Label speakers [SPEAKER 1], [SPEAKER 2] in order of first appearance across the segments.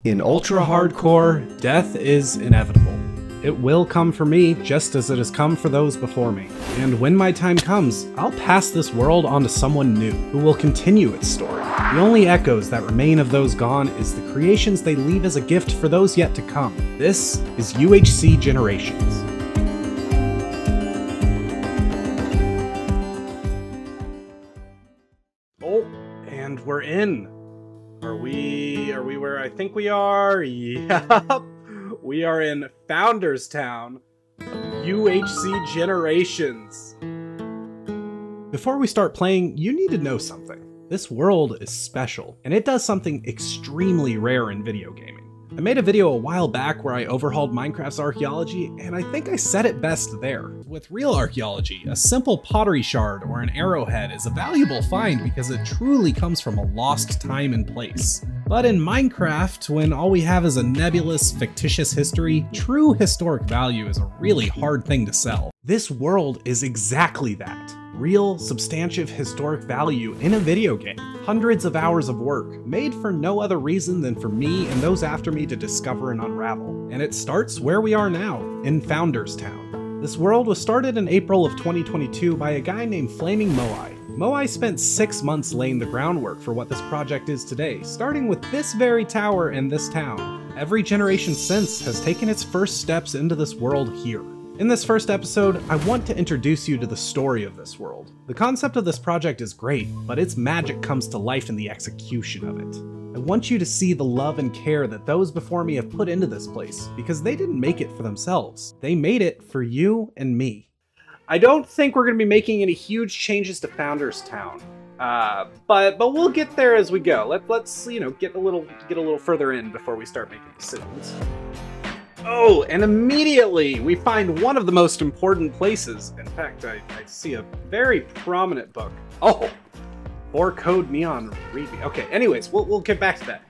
[SPEAKER 1] In ultra hardcore, death is inevitable. It will come for me just as it has come for those before me. And when my time comes, I'll pass this world on to someone new who will continue its story. The only echoes that remain of those gone is the creations they leave as a gift for those yet to come. This is UHC Generations. Oh, and we're in. Are we where I think we are? Yep. We are in Founders Town, UHC Generations. Before we start playing, you need to know something. This world is special, and it does something extremely rare in video gaming. I made a video a while back where I overhauled Minecraft's archaeology, and I think I said it best there. With real archaeology, a simple pottery shard or an arrowhead is a valuable find because it truly comes from a lost time and place. But in Minecraft, when all we have is a nebulous, fictitious history, true historic value is a really hard thing to sell. This world is exactly that. Real, substantive historic value in a video game. Hundreds of hours of work, made for no other reason than for me and those after me to discover and unravel. And it starts where we are now, in Founders Town. This world was started in April of 2022 by a guy named Flaming Moai. Moai spent 6 months laying the groundwork for what this project is today, starting with this very tower and this town. Every generation since has taken its first steps into this world here. In this first episode, I want to introduce you to the story of this world. The concept of this project is great, but its magic comes to life in the execution of it. I want you to see the love and care that those before me have put into this place, because they didn't make it for themselves. They made it for you and me. I don't think we're going to be making any huge changes to Founders Town, but we'll get there as we go. Let's get a little further in before we start making decisions. Oh, and immediately we find one of the most important places. In fact, I see a very prominent book. Oh, 4-code neon readme. Okay, anyways, we'll get back to that.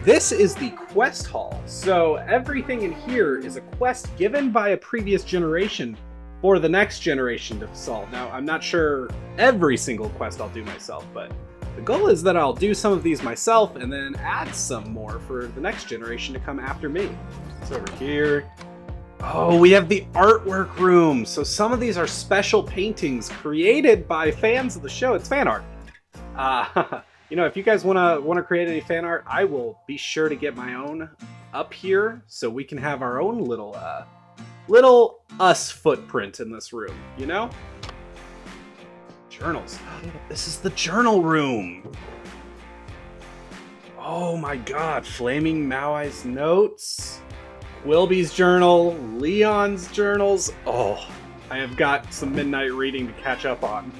[SPEAKER 1] This is the quest hall. So everything in here is a quest given by a previous generation for the next generation to solve. Now, I'm not sure every single quest I'll do myself, but the goal is that I'll do some of these myself and then add some more for the next generation to come after me. It's over here. Oh, we have the artwork room. So some of these are special paintings created by fans of the show. It's fan art. If you guys wanna create any fan art, I will be sure to get my own up here so we can have our own little us footprint in this room, you know? Journals. This is the journal room. Oh my god, Flaming Moai's notes. Wilby's journal, Leon's journals. Oh, I have got some midnight reading to catch up on.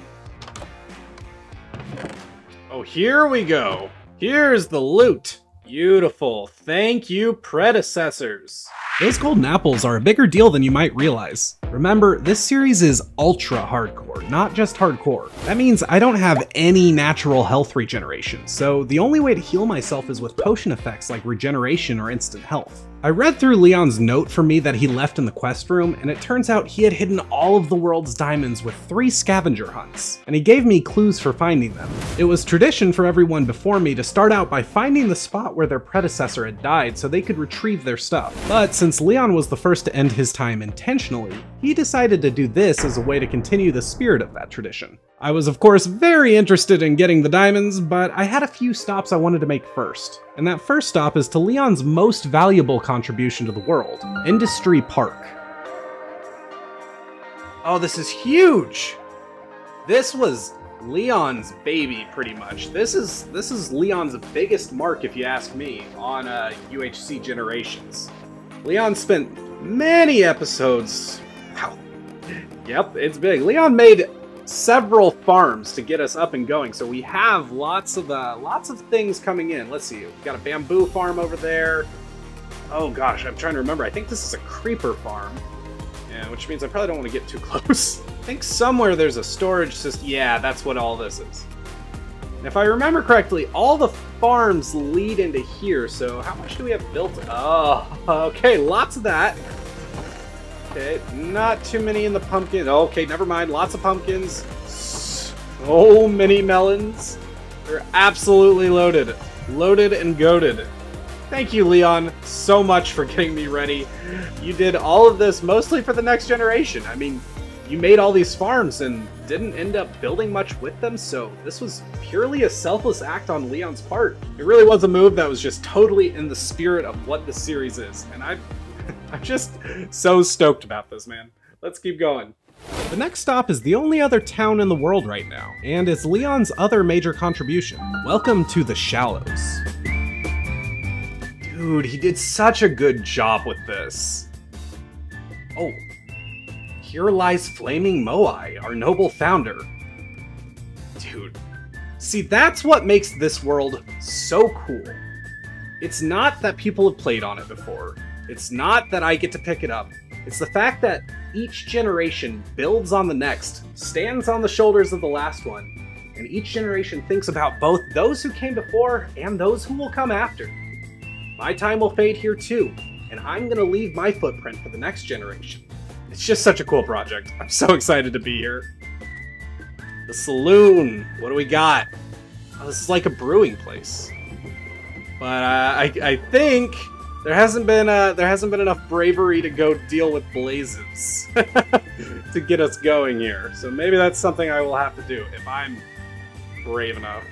[SPEAKER 1] Oh, here we go. Here's the loot. Beautiful. Thank you, predecessors. Those golden apples are a bigger deal than you might realize. Remember, this series is ultra hardcore, not just hardcore. That means I don't have any natural health regeneration, so the only way to heal myself is with potion effects like regeneration or instant health. I read through Leon's note for me that he left in the quest room, and it turns out he had hidden all of the world's diamonds with 3 scavenger hunts, and he gave me clues for finding them. It was tradition for everyone before me to start out by finding the spot where their predecessor had died so they could retrieve their stuff. But since Leon was the first to end his time intentionally, he decided to do this as a way to continue the spirit of that tradition. I was of course very interested in getting the diamonds, but I had a few stops I wanted to make first. And that first stop is to Leon's most valuable contribution to the world, Industry Park. Oh, this is huge! This was Leon's baby, pretty much. This is Leon's biggest mark, if you ask me, on UHC Generations. Leon spent many episodes. Wow. Yep, it's big. Leon made several farms to get us up and going, so we have lots of things coming in. Let's see, we've got a bamboo farm over there. Oh gosh, I'm trying to remember. I think this is a creeper farm, yeah, which means I probably don't want to get too close. I think somewhere there's a storage system. Yeah, that's what all this is. And if I remember correctly, all the farms lead into here, so how much do we have built? Oh, okay, lots of that. Okay, not too many in the pumpkin. Okay, never mind. Lots of pumpkins. So many melons. They're absolutely loaded. Loaded and goated. Thank you, Leon, so much for getting me ready. You did all of this mostly for the next generation. I mean, you made all these farms and didn't end up building much with them, so this was purely a selfless act on Leon's part. It really was a move that was just totally in the spirit of what the series is, and I'm just so stoked about this, man. Let's keep going. The next stop is the only other town in the world right now, and it's Leon's other major contribution. Welcome to the Shallows. Dude, he did such a good job with this. Oh. Here lies Flaming Moai, our noble founder. Dude, see, that's what makes this world so cool. It's not that people have played on it before. It's not that I get to pick it up. It's the fact that each generation builds on the next, stands on the shoulders of the last one, and each generation thinks about both those who came before and those who will come after. My time will fade here too, and I'm gonna leave my footprint for the next generation. It's just such a cool project. I'm so excited to be here. The saloon. What do we got? Oh, this is like a brewing place. But I think there hasn't been enough bravery to go deal with blazes to get us going here. So maybe that's something I will have to do if I'm brave enough.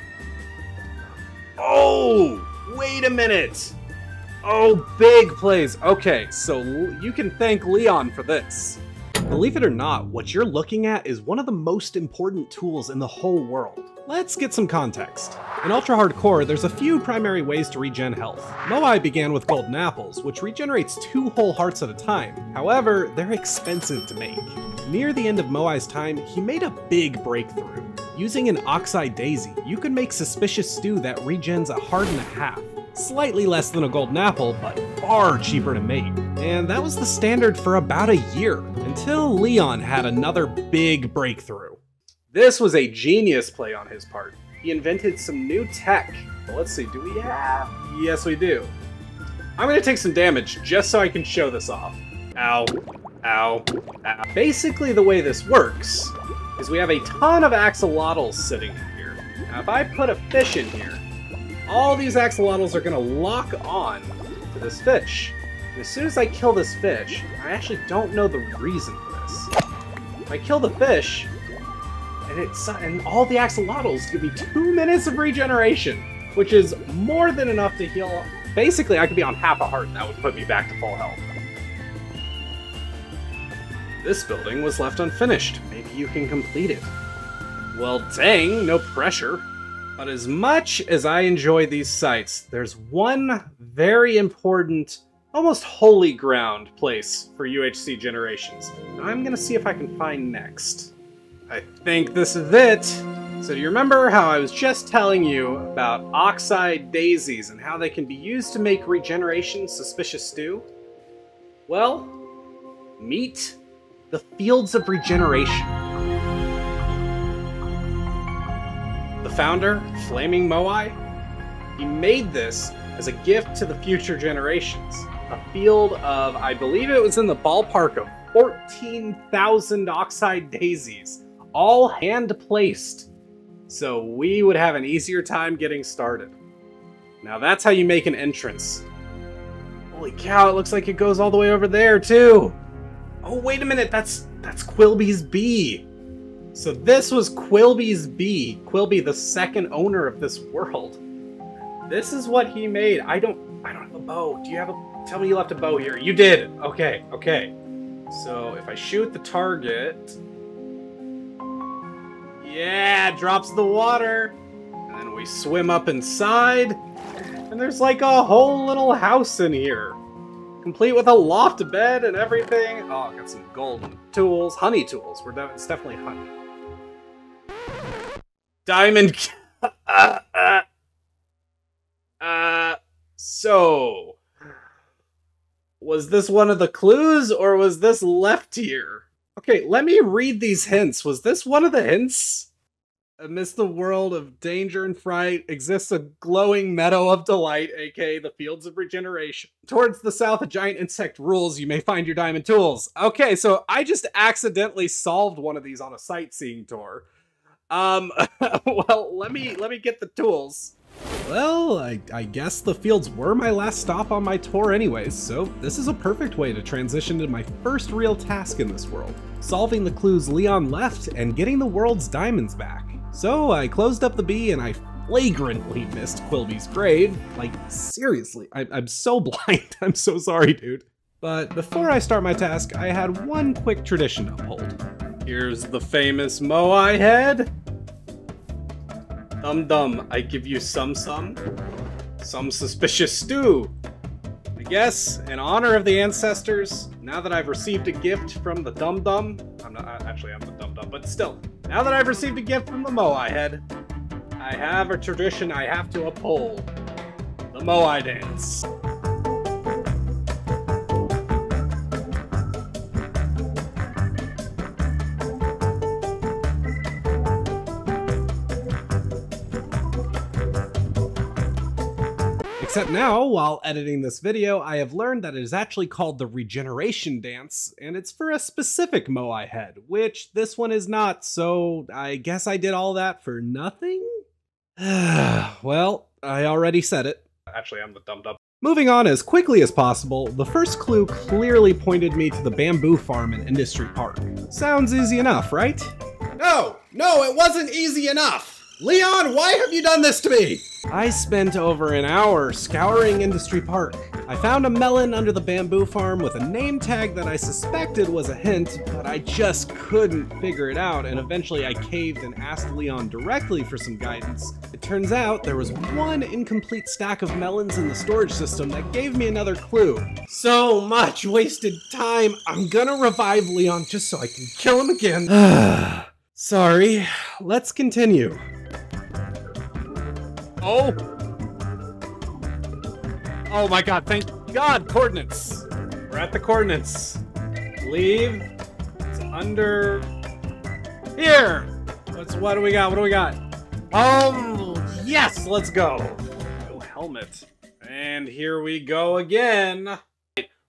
[SPEAKER 1] Oh, wait a minute. Oh, big plays. Okay, so you can thank Leon for this. Believe it or not, what you're looking at is one of the most important tools in the whole world. Let's get some context. In Ultra Hardcore, there's a few primary ways to regen health. Moai began with golden apples, which regenerates 2 whole hearts at a time. However, they're expensive to make. Near the end of Moai's time, he made a big breakthrough. Using an oxide daisy, you can make suspicious stew that regens a heart and a half. Slightly less than a golden apple, but far cheaper to make. And that was the standard for about a year, until Leon had another big breakthrough. This was a genius play on his part. He invented some new tech. But let's see, do we have? Yes, we do. I'm gonna take some damage just so I can show this off. Ow, ow, ow. Basically the way this works is we have a ton of axolotls sitting in here. Now if I put a fish in here, all these axolotls are going to lock on to this fish. And as soon as I kill this fish, I actually don't know the reason for this. If I kill the fish, and all the axolotls give me 2 minutes of regeneration, which is more than enough to heal. Basically, I could be on half a heart, and that would put me back to full health. This building was left unfinished. Maybe you can complete it. Well, dang, no pressure. But as much as I enjoy these sites, there's one very important, almost holy ground place for UHC Generations. I'm gonna see if I can find next. I think this is it. So do you remember how I was just telling you about oxide daisies and how they can be used to make regeneration suspicious stew? Well, meet the Fields of Regeneration. The founder, Flaming Moai, he made this as a gift to the future generations. A field of, I believe it was in the ballpark of 14,000 oxide daisies, all hand-placed, so we would have an easier time getting started. Now that's how you make an entrance. Holy cow, it looks like it goes all the way over there, too! Oh, wait a minute, that's Quilby's bee! So this was Quilby's bee. Quilby, the second owner of this world. This is what he made. I don't have a bow. Do you have a... Tell me you left a bow here. You did! Okay, okay. So if I shoot the target... Yeah, drops the water. And then we swim up inside. And there's like a whole little house in here. Complete with a loft bed and everything. Oh, got some golden tools. Honey tools. It's definitely honey. Diamond. So, was this one of the clues, or was this left here? Okay, let me read these hints. Was this one of the hints? Amidst the world of danger and fright exists a glowing meadow of delight, aka the Fields of Regeneration. Towards the south, a giant insect rules. You may find your diamond tools. Okay, so I just accidentally solved one of these on a sightseeing tour. Well, let me get the tools. Well, I guess the fields were my last stop on my tour anyways, so this is a perfect way to transition to my first real task in this world, solving the clues Leon left and getting the world's diamonds back. So I closed up the bee and I flagrantly missed Quilby's grave. Like, seriously, I'm so blind. I'm so sorry, dude. But before I start my task, I had one quick tradition to uphold. Here's the famous Moai head. Dum-dum, I give you some suspicious stew. I guess, in honor of the ancestors, now that I've received a gift from the dum-dum, I'm the dum-dum, but still, now that I've received a gift from the Moai head, I have a tradition I have to uphold. The Moai Dance. Except now, while editing this video, I have learned that it is actually called the Regeneration Dance, and it's for a specific Moai head, which this one is not, so I guess I did all that for nothing? Well, I already said it. Actually, I'm the dum-dum. Moving on as quickly as possible, the first clue clearly pointed me to the bamboo farm in Industry Park. Sounds easy enough, right? No, it wasn't easy enough! Leon, why have you done this to me? I spent over an hour scouring Industry Park. I found a melon under the bamboo farm with a name tag that I suspected was a hint, but I just couldn't figure it out, and eventually I caved and asked Leon directly for some guidance. It turns out there was one incomplete stack of melons in the storage system that gave me another clue. So much wasted time. I'm gonna revive Leon just so I can kill him again. Sorry, let's continue. Oh my god, thank god, coordinates. We're at the coordinates. Leave. It's under here. What do we got? Yes, let's go. Oh, helmet. And here we go again.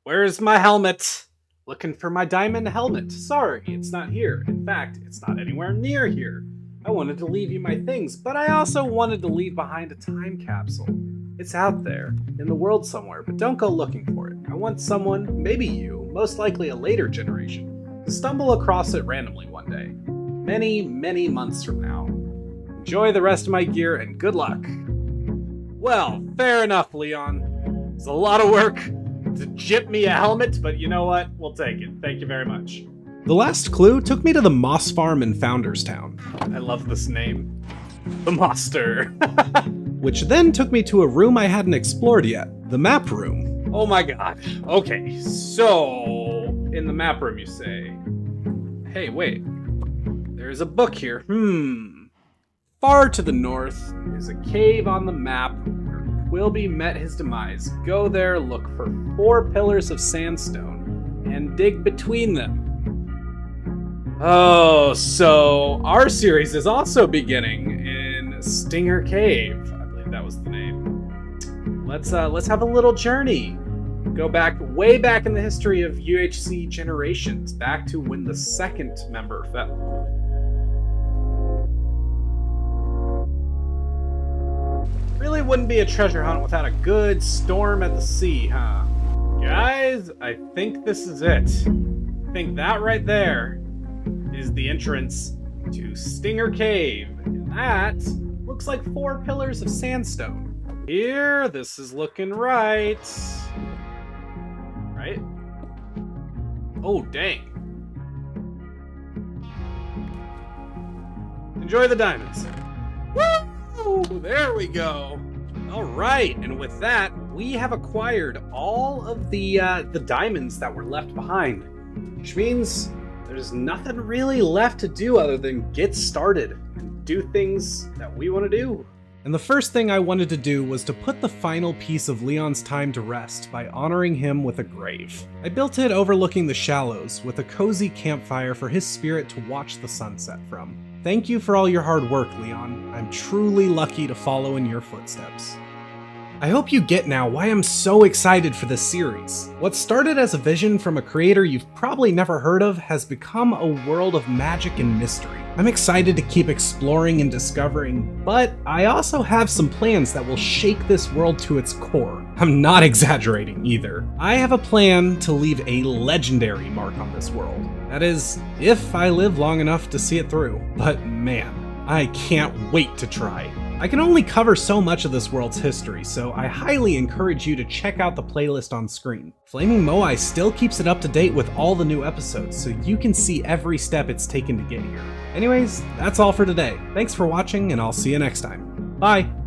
[SPEAKER 1] Where's my helmet? Looking for my diamond helmet. Sorry, it's not here. In fact, it's not anywhere near here. I wanted to leave you my things, but I also wanted to leave behind a time capsule. It's out there, in the world somewhere, but don't go looking for it. I want someone, maybe you, most likely a later generation, to stumble across it randomly one day. Many, many months from now. Enjoy the rest of my gear and good luck. Well, fair enough, Leon. It's a lot of work to jip me a helmet, but you know what? We'll take it. Thank you very much. The last clue took me to the Moss Farm in Founders Town. I love this name. The Monster. Which then took me to a room I hadn't explored yet. The map room. Oh my god. Okay, so... in the map room you say. Hey, wait. There's a book here. Far to the north is a cave on the map where Quilby met his demise. Go there, look for 4 pillars of sandstone, and dig between them. Oh, so our series is also beginning in Stinger Cave. I believe that was the name. Let's have a little journey. Go back, way back in the history of UHC Generations, back to when the second member fell. Really wouldn't be a treasure hunt without a good storm at the sea, huh? Guys, I think this is it. I think that right there is the entrance to Stinger Cave. And that looks like 4 pillars of sandstone. Here, this is looking right. Right? Oh, dang. Enjoy the diamonds. Woo! There we go. All right, and with that, we have acquired all of the diamonds that were left behind, which means there's nothing really left to do other than get started and do things that we want to do. And the first thing I wanted to do was to put the final piece of Leon's time to rest by honoring him with a grave. I built it overlooking the shallows with a cozy campfire for his spirit to watch the sunset from. Thank you for all your hard work, Leon. I'm truly lucky to follow in your footsteps. I hope you get now why I'm so excited for this series. What started as a vision from a creator you've probably never heard of has become a world of magic and mystery. I'm excited to keep exploring and discovering, but I also have some plans that will shake this world to its core. I'm not exaggerating either. I have a plan to leave a legendary mark on this world. That is, if I live long enough to see it through. But man, I can't wait to try. I can only cover so much of this world's history, so I highly encourage you to check out the playlist on screen. Flaming Moai still keeps it up to date with all the new episodes, so you can see every step it's taken to get here. Anyways, that's all for today. Thanks for watching, and I'll see you next time. Bye!